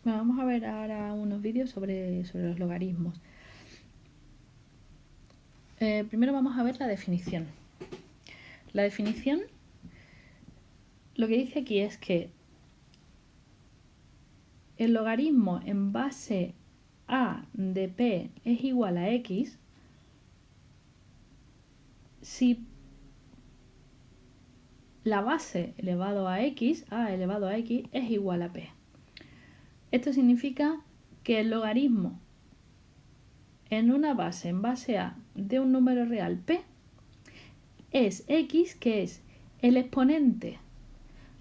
Bueno, vamos a ver ahora unos vídeos sobre los logaritmos. Primero vamos a ver la definición. La definición lo que dice aquí es que el logaritmo en base a de p es igual a x si la base elevado a x, a elevado a x, es igual a p. Esto significa que el logaritmo en una base en base a de un número real p es x, que es el exponente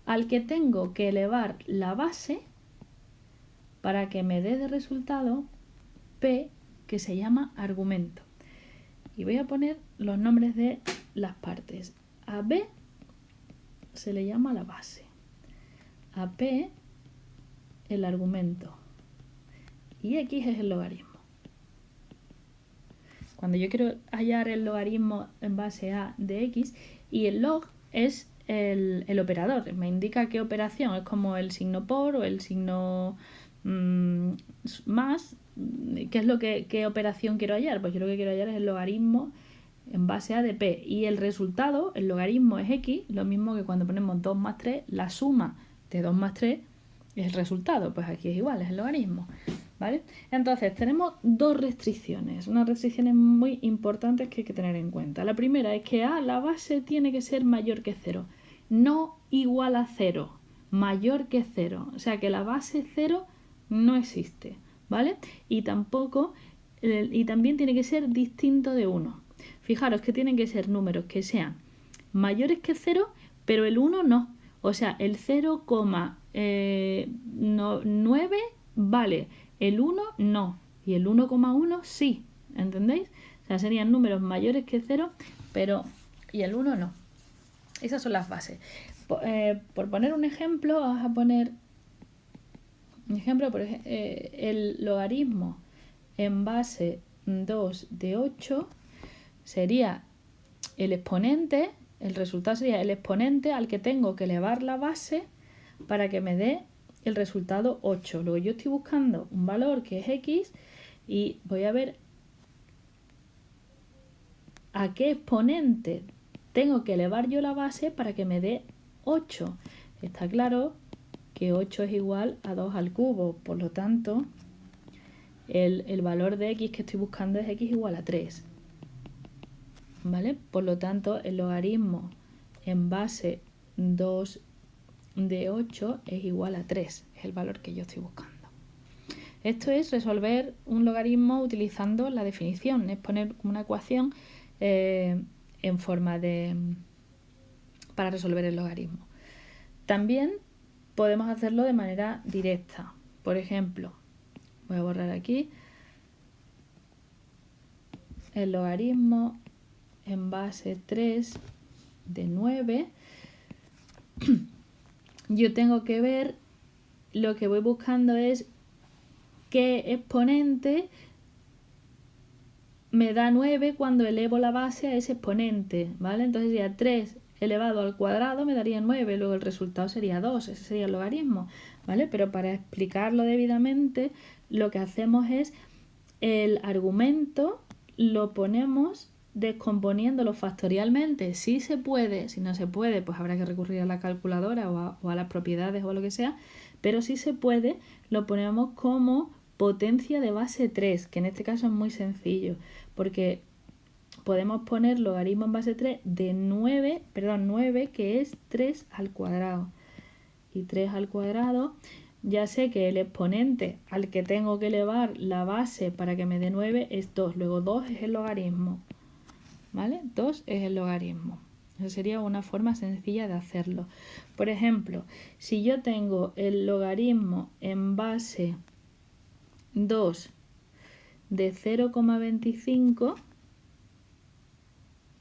al que tengo que elevar la base para que me dé de resultado p, que se llama argumento. Y voy a poner los nombres de las partes. A b se le llama la base, a p el argumento y x es el logaritmo. Cuando yo quiero hallar el logaritmo en base a de x, y el log es el operador, me indica qué operación, es como el signo por o el signo más, qué operación quiero hallar. Pues yo lo que quiero hallar es el logaritmo en base a de p, y el resultado, el logaritmo es x, lo mismo que cuando ponemos 2 más 3, la suma de 2 más 3 es el resultado, pues aquí es igual, es el logaritmo, ¿vale? Entonces tenemos dos restricciones, unas restricciones muy importantes que hay que tener en cuenta. La primera es que la base tiene que ser mayor que 0, no igual a 0, mayor que 0, o sea que la base 0 no existe, ¿vale? Y también tiene que ser distinto de 1. Fijaros que tienen que ser números que sean mayores que 0, pero el 1 no. O sea, el 0,9 vale, el 1 no, y el 1,1 sí, ¿entendéis? O sea, serían números mayores que 0, y el 1 no. Esas son las bases. Por poner un ejemplo, vamos a poner un ejemplo, el logaritmo en base 2 de 8 sería el exponente, el resultado sería el exponente al que tengo que elevar la base para que me dé el resultado 8. Luego yo estoy buscando un valor que es x y voy a ver a qué exponente tengo que elevar yo la base para que me dé 8. Está claro que 8 es igual a 2 al cubo, por lo tanto el valor de x que estoy buscando es x igual a 3. ¿Vale? Por lo tanto, el logaritmo en base 2 de 8 es igual a 3, es el valor que yo estoy buscando. Esto es resolver un logaritmo utilizando la definición, es poner una ecuación en forma para resolver el logaritmo. También podemos hacerlo de manera directa. Por ejemplo, voy a borrar aquí el logaritmo en base 3 de 9. Yo tengo que ver, lo que voy buscando es qué exponente me da 9 cuando elevo la base a ese exponente, ¿vale? Entonces ya 3 elevado al cuadrado me daría 9, luego el resultado sería 2, ese sería el logaritmo, ¿vale? Pero para explicarlo debidamente, lo que hacemos es el argumento lo ponemos descomponiéndolo factorialmente. Si se puede, si no se puede, pues habrá que recurrir a la calculadora o a las propiedades o a lo que sea, pero si se puede, lo ponemos como potencia de base 3, que en este caso es muy sencillo, porque podemos poner logaritmo en base 3 de 9, que es 3 al cuadrado. Y 3 al cuadrado, ya sé que el exponente al que tengo que elevar la base para que me dé 9 es 2. Luego 2 es el logaritmo, ¿vale? 2 es el logaritmo. Esa sería una forma sencilla de hacerlo. Por ejemplo, si yo tengo el logaritmo en base 2 de 0,25,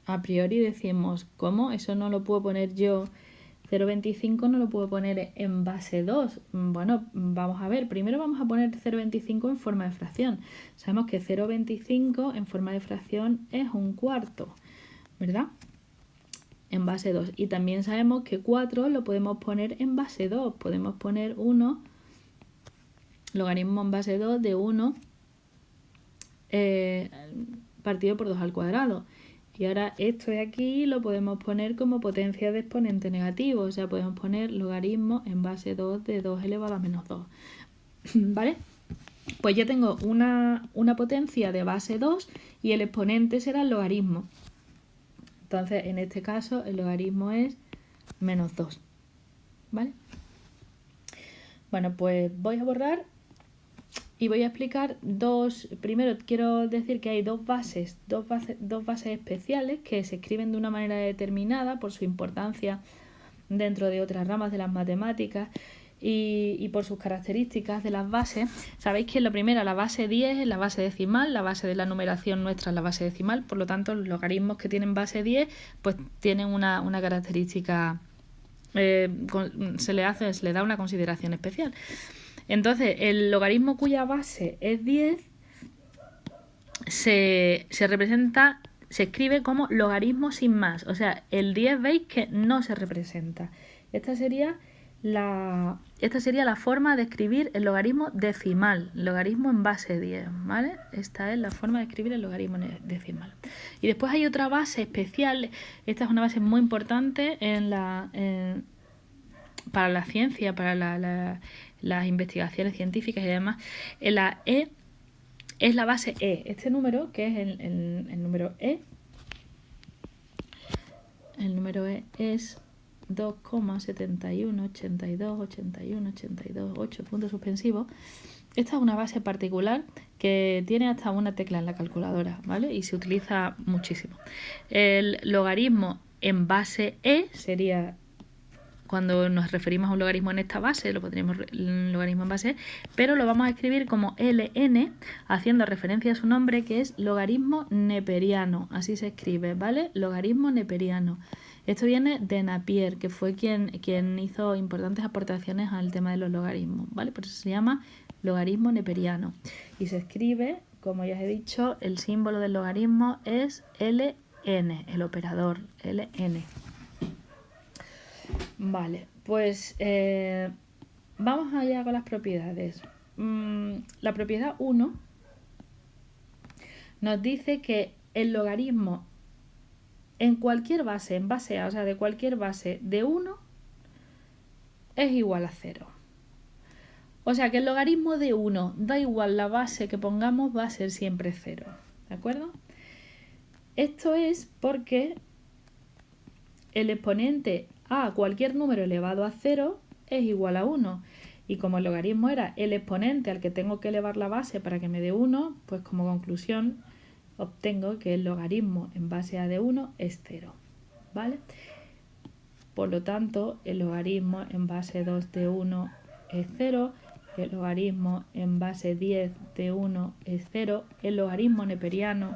a priori decimos, ¿cómo? Eso no lo puedo poner yo, 0,25 no lo puedo poner en base 2. Bueno, vamos a ver, primero vamos a poner 0,25 en forma de fracción. Sabemos que 0,25 en forma de fracción es un cuarto, ¿verdad? En base 2. Y también sabemos que 4 lo podemos poner en base 2. Podemos poner 1 logaritmo en base 2 de 1 partido por 2 al cuadrado. Y ahora esto de aquí lo podemos poner como potencia de exponente negativo, o sea, podemos poner logaritmo en base 2 de 2 elevado a menos 2. ¿Vale? Pues ya tengo una potencia de base 2 y el exponente será el logaritmo. Entonces, en este caso, el logaritmo es menos 2. ¿Vale? Bueno, pues voy a borrar y voy a explicar primero quiero decir que hay dos bases especiales que se escriben de una manera determinada por su importancia dentro de otras ramas de las matemáticas y por sus características de las bases. Sabéis que la primera, la base 10, es la base decimal, la base de la numeración nuestra es la base decimal, por lo tanto los logaritmos que tienen base 10 pues tienen una característica, se le da una consideración especial. Entonces, el logaritmo cuya base es 10 se escribe como logaritmo sin más. O sea, el 10 veis que no se representa. Esta sería la forma de escribir el logaritmo decimal, logaritmo en base 10, ¿vale? Esta es la forma de escribir el logaritmo decimal. Y después hay otra base especial. Esta es una base muy importante para la ciencia, para las investigaciones científicas y demás. La E es la base E. Este número, que es el número E, el número E es 2,71828182 8 puntos suspensivos. Esta es una base particular que tiene hasta una tecla en la calculadora, ¿vale? Y se utiliza muchísimo. El logaritmo en base E sería, cuando nos referimos a un logaritmo en esta base, lo pondríamos logaritmo en base, pero lo vamos a escribir como ln, haciendo referencia a su nombre, que es logaritmo neperiano. Así se escribe, ¿vale? Logaritmo neperiano. Esto viene de Napier, que fue quien hizo importantes aportaciones al tema de los logaritmos, ¿vale? Por eso se llama logaritmo neperiano. Y se escribe, como ya os he dicho, el símbolo del logaritmo es ln, el operador ln. Vale, pues vamos allá con las propiedades. La propiedad 1 nos dice que el logaritmo en cualquier base, en base A, o sea, de cualquier base de 1 es igual a 0. O sea, que el logaritmo de 1, da igual la base que pongamos, va a ser siempre 0. ¿De acuerdo? Esto es porque el exponente a cualquier número elevado a 0 es igual a 1. Y como el logaritmo era el exponente al que tengo que elevar la base para que me dé 1, pues como conclusión obtengo que el logaritmo en base a de 1 es 0. ¿Vale? Por lo tanto, el logaritmo en base 2 de 1 es 0, el logaritmo en base 10 de 1 es 0, el logaritmo neperiano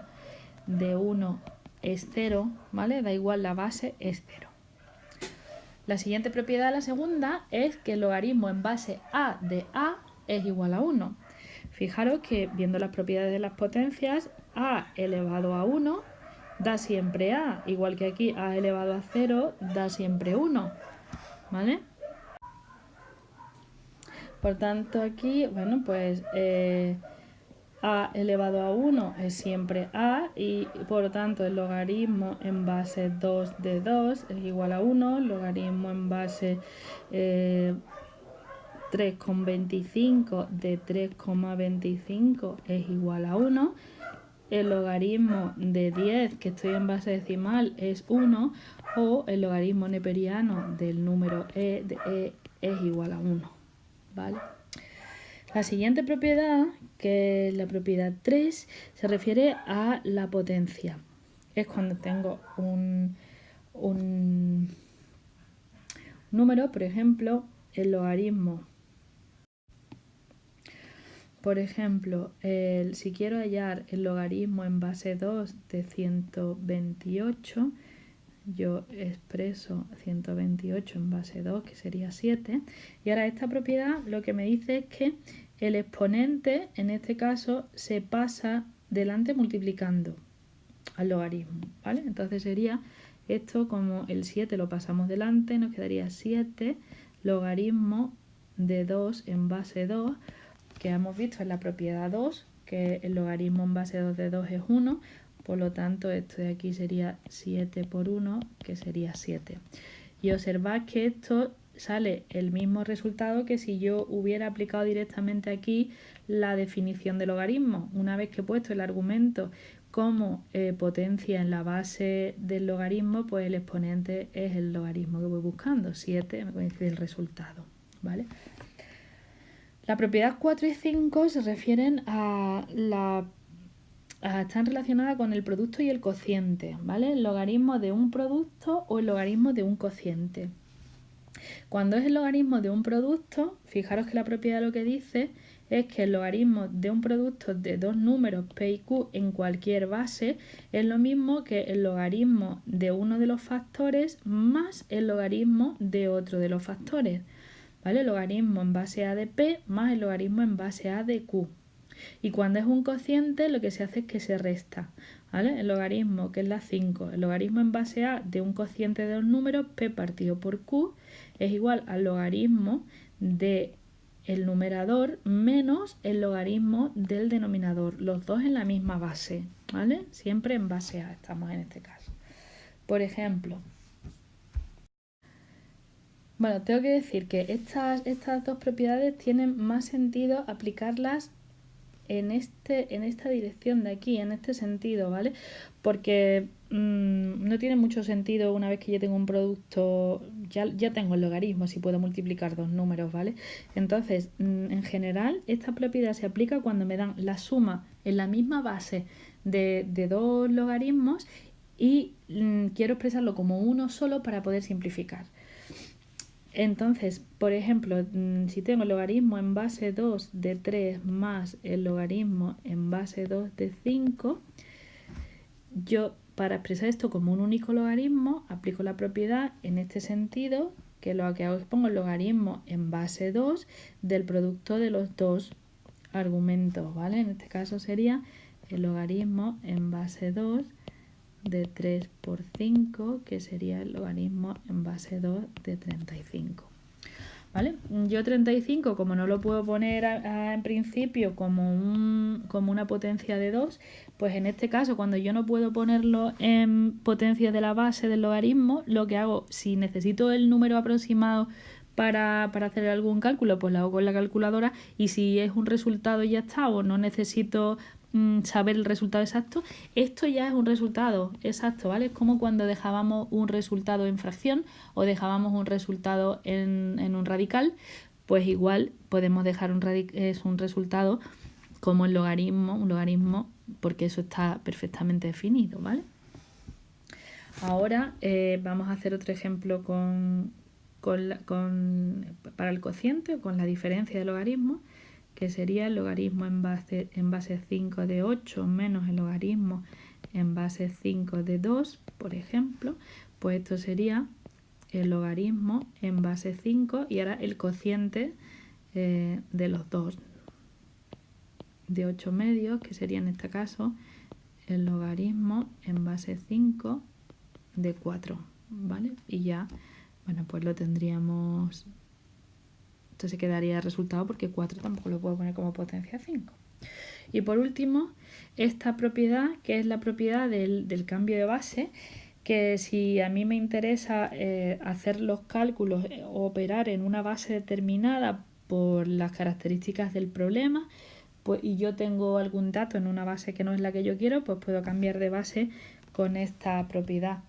de 1 es 0, ¿vale? Da igual la base, es 0. La siguiente propiedad, la segunda, es que el logaritmo en base a de a es igual a 1. Fijaros que, viendo las propiedades de las potencias, a elevado a 1 da siempre a, igual que aquí a elevado a 0 da siempre 1, ¿vale? Por tanto, aquí, bueno, pues a elevado a 1 es siempre a y por lo tanto el logaritmo en base 2 de 2 es igual a 1, logaritmo en base 3,25 de 3,25 es igual a 1, el logaritmo de 10 que estoy en base decimal es 1 o el logaritmo neperiano del número e de e es igual a 1, ¿vale? La siguiente propiedad, que es la propiedad 3, se refiere a la potencia. Es cuando tengo un número, por ejemplo, el logaritmo. Por ejemplo, si quiero hallar el logaritmo en base 2 de 128, yo expreso 128 en base 2, que sería 7. Y ahora esta propiedad lo que me dice es que el exponente, en este caso, se pasa delante multiplicando al logaritmo, ¿vale? Entonces sería esto, como el 7 lo pasamos delante, nos quedaría 7 logaritmo de 2 en base 2, que hemos visto en la propiedad 2, que el logaritmo en base 2 de 2 es 1, por lo tanto esto de aquí sería 7 por 1, que sería 7. Y observad que esto sale el mismo resultado que si yo hubiera aplicado directamente aquí la definición de logaritmo. Una vez que he puesto el argumento como potencia en la base del logaritmo, pues el exponente es el logaritmo que voy buscando. 7 me coincide el resultado, ¿vale? La propiedad 4 y 5 se refieren están relacionadas con el producto y el cociente, ¿vale? El logaritmo de un producto o el logaritmo de un cociente. Cuando es el logaritmo de un producto, fijaros que la propiedad lo que dice es que el logaritmo de un producto de dos números p y q en cualquier base es lo mismo que el logaritmo de uno de los factores más el logaritmo de otro de los factores, ¿vale? El logaritmo en base a de p más el logaritmo en base a de q. Y cuando es un cociente lo que se hace es que se resta, ¿vale? El logaritmo, que es la 5, el logaritmo en base a de un cociente de dos números, p partido por q, es igual al logaritmo de el numerador menos el logaritmo del denominador, los dos en la misma base, ¿vale? Siempre en base a, estamos en este caso. Por ejemplo, bueno, tengo que decir que estas dos propiedades tienen más sentido aplicarlas en esta dirección de aquí, en este sentido, ¿vale? Porque no tiene mucho sentido una vez que yo tengo un producto, ya tengo el logaritmo, si puedo multiplicar dos números, ¿vale? Entonces, en general, esta propiedad se aplica cuando me dan la suma en la misma base de dos logaritmos y quiero expresarlo como uno solo para poder simplificar. Entonces, por ejemplo, si tengo el logaritmo en base 2 de 3 más el logaritmo en base 2 de 5, yo para expresar esto como un único logaritmo aplico la propiedad en este sentido, que lo que hago es pongo el logaritmo en base 2 del producto de los dos argumentos, ¿vale? En este caso sería el logaritmo en base 2 de 3 por 5, que sería el logaritmo en base 2 de 35. ¿Vale? Yo 35, como no lo puedo poner en principio como una potencia de 2, pues en este caso, cuando yo no puedo ponerlo en potencia de la base del logaritmo, lo que hago, si necesito el número aproximado para hacer algún cálculo, pues lo hago con la calculadora, y si es un resultado y ya está, o no necesito saber el resultado exacto, esto ya es un resultado exacto, ¿vale? Es como cuando dejábamos un resultado en fracción o dejábamos un resultado en un radical, pues igual podemos dejar un resultado como el logaritmo, un logaritmo, porque eso está perfectamente definido, ¿vale? Ahora vamos a hacer otro ejemplo para el cociente o con la diferencia de logaritmo, que sería el logaritmo en base 5 de 8 menos el logaritmo en base 5 de 2, por ejemplo, pues esto sería el logaritmo en base 5 y ahora el cociente de los dos, de 8 medios, que sería en este caso el logaritmo en base 5 de 4, ¿vale? Y ya, bueno, pues lo tendríamos. Esto se quedaría el resultado porque 4 tampoco lo puedo poner como potencia 5. Y por último, esta propiedad, que es la propiedad del cambio de base, que si a mí me interesa hacer los cálculos o operar en una base determinada por las características del problema, pues, y yo tengo algún dato en una base que no es la que yo quiero, pues puedo cambiar de base con esta propiedad,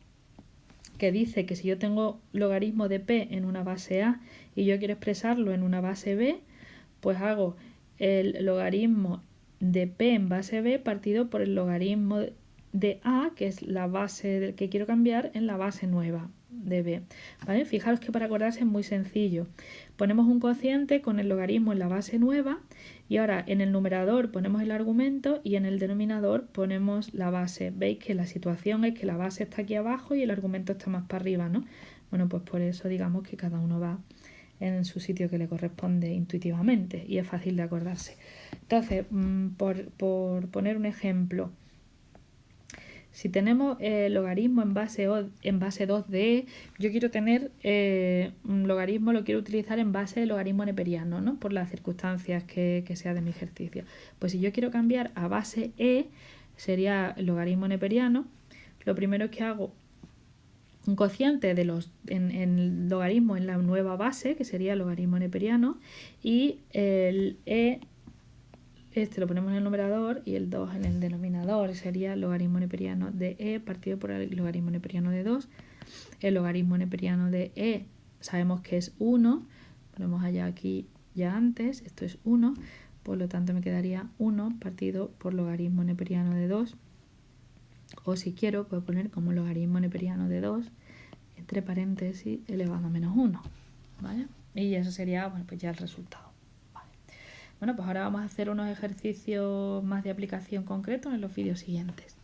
que dice que si yo tengo logaritmo de p en una base A y yo quiero expresarlo en una base B, pues hago el logaritmo de p en base B partido por el logaritmo de A, que es la base del que quiero cambiar, en la base nueva de B, ¿vale? Fijaros que para acordarse es muy sencillo. Ponemos un cociente con el logaritmo en la base nueva y ahora en el numerador ponemos el argumento y en el denominador ponemos la base. Veis que la situación es que la base está aquí abajo y el argumento está más para arriba, ¿no? Bueno, pues por eso digamos que cada uno va en su sitio que le corresponde intuitivamente y es fácil de acordarse. Entonces, por poner un ejemplo, Si tenemos logaritmo en base 2 de e, yo quiero tener un logaritmo, lo quiero utilizar en base de logaritmo neperiano, ¿no? Por las circunstancias que sea de mi ejercicio. Pues si yo quiero cambiar a base e, sería el logaritmo neperiano. Lo primero que hago, un cociente de en logaritmo en la nueva base, que sería el logaritmo neperiano, y el e, este lo ponemos en el numerador y el 2 en el denominador, sería el logaritmo neperiano de e partido por el logaritmo neperiano de 2. El logaritmo neperiano de e sabemos que es 1, ponemos allá aquí ya antes, esto es 1, por lo tanto me quedaría 1 partido por logaritmo neperiano de 2, o si quiero puedo poner como logaritmo neperiano de 2 entre paréntesis elevado a menos 1, ¿vale? Y eso sería, bueno, pues ya el resultado. Vale. Bueno, pues ahora vamos a hacer unos ejercicios más de aplicación concretos en los vídeos siguientes.